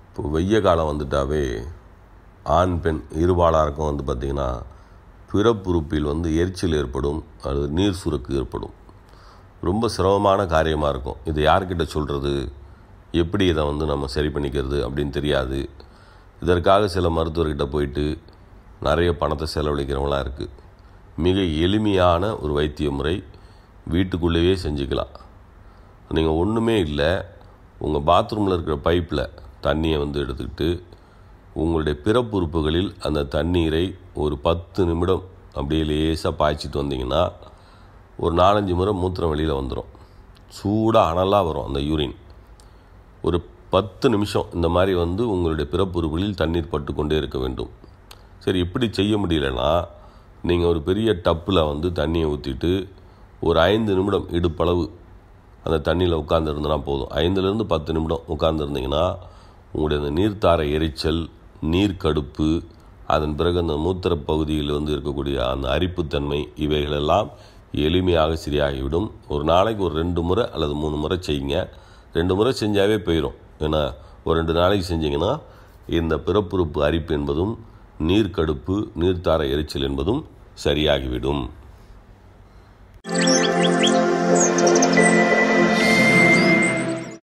இப்போ வெய்ய காலம் வந்துட்டாவே ஆண் பெண் இருபாலாருக்கும் பார்த்திங்கன்னா பிறப்புறுப்பில் எரிச்சல் ஏற்படும், அது நீர் சுரக்கு ஏற்படும். ரொம்ப சிரமமான காரியமாக இருக்கும். இதை யார்கிட்ட சொல்கிறது, எப்படி இதை நம்ம சரி பண்ணிக்கிறது அப்படின்னு தெரியாது. இதற்காக சில மருத்துவர்கிட்ட போயிட்டு நிறைய பணத்தை செலவழிக்கிறவங்களாம் இருக்குது. மிக எளிமையான ஒரு வைத்திய முறை வீட்டுக்குள்ளேயே செஞ்சுக்கலாம். நீங்கள் ஒன்றுமே இல்லை, உங்கள் பாத்ரூமில் இருக்கிற பைப்பில் தண்ணியை எடுத்துக்கிட்டு உங்களுடைய பிறப்புறுப்புகளில் அந்த தண்ணீரை ஒரு 10 நிமிடம் அப்படியே லேசாக பாய்ச்சிட்டு வந்தீங்கன்னா ஒரு 4-5 முறை மூத்திரம் வெளியில் வந்துடும். சூடாக அனலாக வரும் அந்த யூரின். ஒரு 10 நிமிஷம் இந்த மாதிரி உங்களுடைய பிறப்புறுப்புகளில் தண்ணீர் பட்டு கொண்டே இருக்க வேண்டும். சரி, இப்படி செய்ய முடியலன்னா நீங்கள் ஒரு பெரிய டப்பில் தண்ணியை ஊற்றிட்டு ஒரு 5 நிமிடம் இடுப்பளவு அந்த தண்ணியில் உட்காந்துருந்தனா போதும். 5லேருந்து 10 நிமிடம் உட்காந்துருந்தீங்கன்னா உங்களுடைய அந்த நீர்த்தாரை எரிச்சல், நீர்க்கடுப்பு, அதன் பிறகு அந்த மூத்திர பகுதியில் இருக்கக்கூடிய அந்த அரிப்புத்தன்மை, இவைகளெல்லாம் எளிமையாக சரியாகிவிடும். ஒரு நாளைக்கு ஒரு 2 முறை அல்லது 3 முறை செய்யுங்க. 2 முறை செஞ்சாவே போயிடும். ஏன்னா ஒரு 2 நாளைக்கு செஞ்சிங்கன்னா இந்த பிறப்புறுப்பு அரிப்பு என்பதும் நீர்க்கடுப்பு, நீர்த்தாரை எரிச்சல் என்பதும் சரியாகிவிடும்.